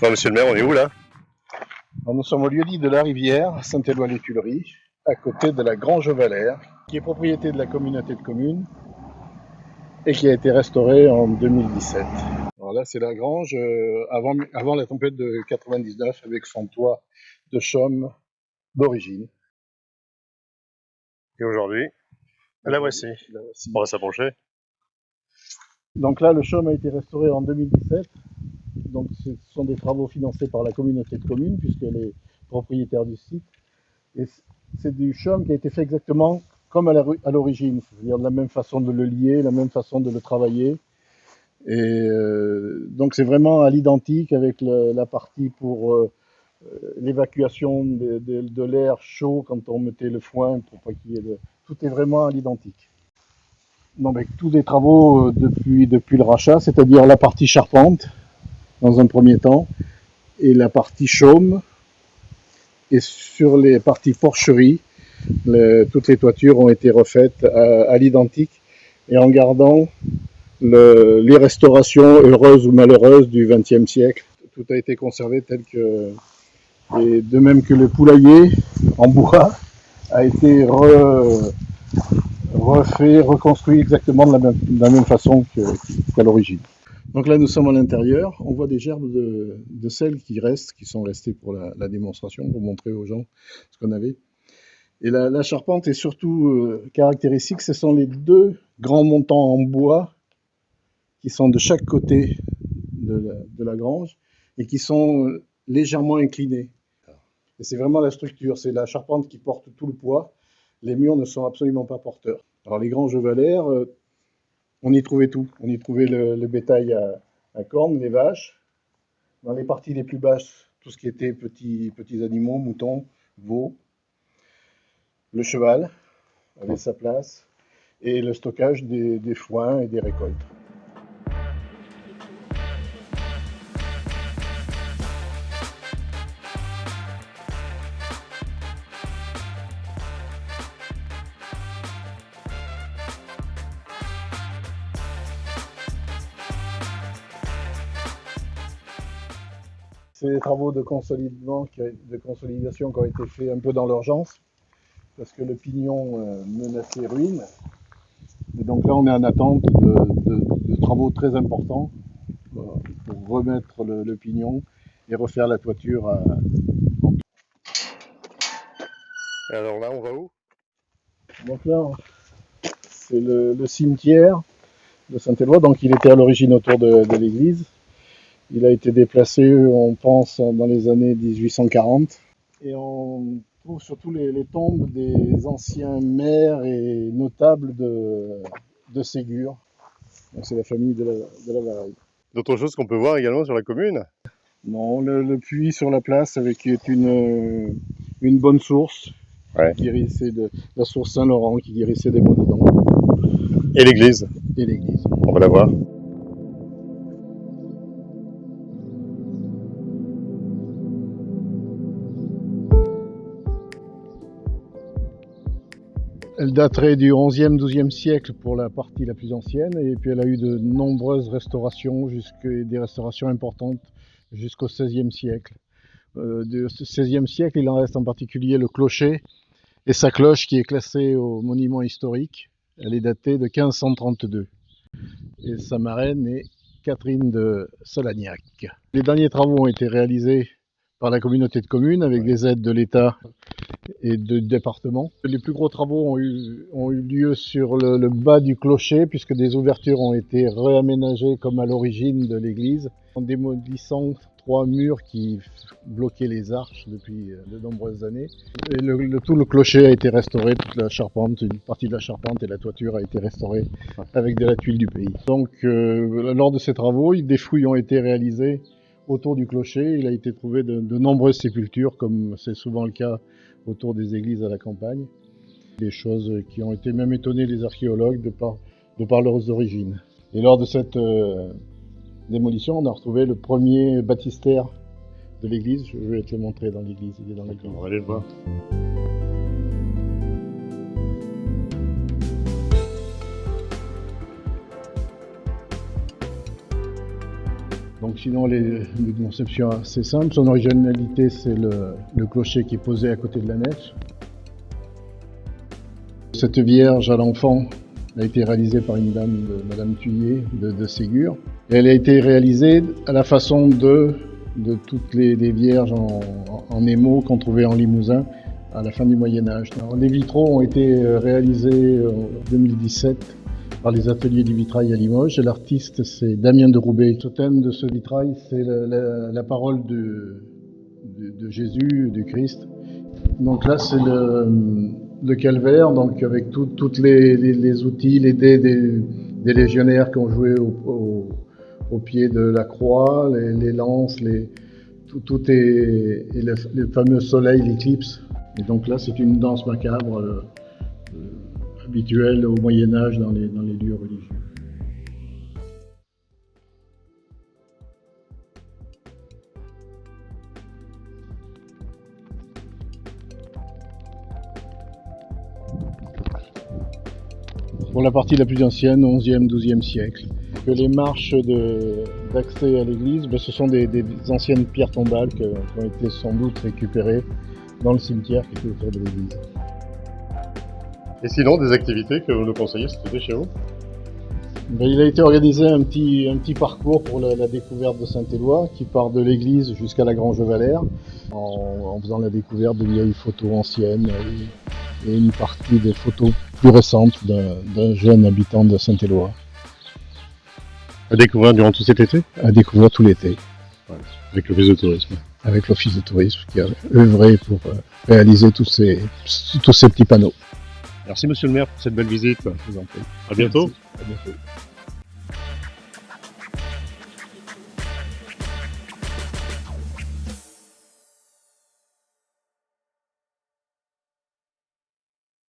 Bon, monsieur le maire, on est où là? Alors, nous sommes au lieu-dit de la Rivière, à Saint-Éloi-les-Tuileries, à côté de la Grange Valère, qui est propriété de la communauté de communes et qui a été restaurée en 2017. Alors là, c'est la grange avant la tempête de 99 avec son toit de chaume d'origine. Et aujourd'hui? La voici. La voici. On va s'approcher. Donc là, le chaume a été restauré en 2017. Donc ce sont des travaux financés par la communauté de communes, puisque les propriétaires du site. Et c'est du chaume qui a été fait exactement comme à l'origine, c'est-à-dire de la même façon de le lier, la même façon de le travailler. Et donc c'est vraiment à l'identique avec la partie pour l'évacuation de l'air chaud quand on mettait le foin pour pas qu'il y ait tout est vraiment à l'identique. Donc avec tous les travaux depuis le rachat, c'est-à-dire la partie charpente dans un premier temps et la partie chaume, et sur les parties porcherie, toutes les toitures ont été refaites à l'identique et en gardant les restaurations heureuses ou malheureuses du XXe siècle. Tout a été conservé tel que, et de même que le poulailler en bois a été refait, reconstruit exactement de la même façon qu'à l'origine. Donc là, nous sommes à l'intérieur. On voit des gerbes de sel qui sont restées pour la démonstration, pour montrer aux gens ce qu'on avait. Et la charpente est surtout caractéristique. Ce sont les deux grands montants en bois qui sont de chaque côté de la grange et qui sont légèrement inclinés. Et c'est vraiment la structure. C'est la charpente qui porte tout le poids. Les murs ne sont absolument pas porteurs. Alors les granges Valère, on y trouvait tout. On y trouvait le bétail à cornes, les vaches. Dans les parties les plus basses, tout ce qui était petits animaux, moutons, veaux. Le cheval avait sa place. Et le stockage des foins et des récoltes. C'est des travaux de consolidation qui ont été faits un peu dans l'urgence, parce que le pignon menaçait ruine. Et donc là, on est en attente de travaux très importants pour remettre le pignon et refaire la toiture. Et alors là, on va où? Donc là, c'est le cimetière de Saint-Éloi. Donc il était à l'origine autour de l'église. Il a été déplacé, on pense, dans les années 1840. Et on trouve surtout les tombes des anciens maires et notables de Ségur. Donc c'est la famille de la Varaille. D'autres choses qu'on peut voir également sur la commune? Non, le puits sur la place qui est une bonne source, ouais. Qui guérissait de la source Saint-Laurent, qui guérissait des maux de dents. Et l'église? Et l'église. On va la voir. Elle daterait du 11e, 12e siècle pour la partie la plus ancienne, et puis elle a eu de nombreuses restaurations, des restaurations importantes jusqu'au 16e siècle. Du 16e siècle, il en reste en particulier le clocher et sa cloche qui est classée au monument historique. Elle est datée de 1532. Et sa marraine est Catherine de Solagnac. Les derniers travaux ont été réalisés par la communauté de communes avec des aides de l'État et du département. Les plus gros travaux ont eu lieu sur le bas du clocher, puisque des ouvertures ont été réaménagées comme à l'origine de l'église, en démolissant 3 murs qui bloquaient les arches depuis de nombreuses années. Et tout le clocher a été restauré, toute la charpente, une partie de la charpente et la toiture a été restaurée avec de la tuile du pays. Donc lors de ces travaux, des fouilles ont été réalisées autour du clocher. Il a été trouvé de nombreuses sépultures, comme c'est souvent le cas autour des églises à la campagne. Des choses qui ont été même étonnées les archéologues de par leurs origines. Et lors de cette démolition, on a retrouvé le premier baptistère de l'église. Je vais te le montrer dans l'église, il est dans l'église. On va aller le voir. Donc Donc sinon, une conception assez simple. Son originalité, c'est le clocher qui est posé à côté de la nef. Cette Vierge à l'enfant a été réalisée par une dame, Madame Thuillier de Ségur. Et elle a été réalisée à la façon de toutes les Vierges en émaux qu'on trouvait en Limousin à la fin du Moyen-Âge. Les vitraux ont été réalisés en 2017 par les ateliers du vitrail à Limoges. Et l'artiste, c'est Damien de Roubaix. Le thème de ce vitrail, c'est la parole de Jésus, du Christ. Donc là, c'est le calvaire, donc avec tous les outils, les dés des légionnaires qui ont joué au pied de la croix, les lances, tout est et le fameux soleil, l'éclipse. Et donc là, c'est une danse macabre habituelle au Moyen-Âge dans les lieux religieux. Pour la partie la plus ancienne, 11e, 12e siècle. Que les marches d'accès à l'église, ce sont des anciennes pierres tombales qui ont été sans doute récupérées dans le cimetière qui était autour de l'église. Et sinon, des activités que vous nous conseillez cet été chez vous? Il a été organisé un petit parcours pour la découverte de Saint-Éloi qui part de l'église jusqu'à la Grange Valère en faisant la découverte de vieilles photos anciennes et une partie des photos plus récentes d'un jeune habitant de Saint-Éloi. À découvrir durant tout cet été? À découvrir tout l'été. Ouais, avec l'Office de tourisme. Avec l'Office de tourisme qui a œuvré pour réaliser tous ces petits panneaux. Merci Monsieur le maire pour cette belle visite. Je vous en prie. À bientôt. Merci. À bientôt.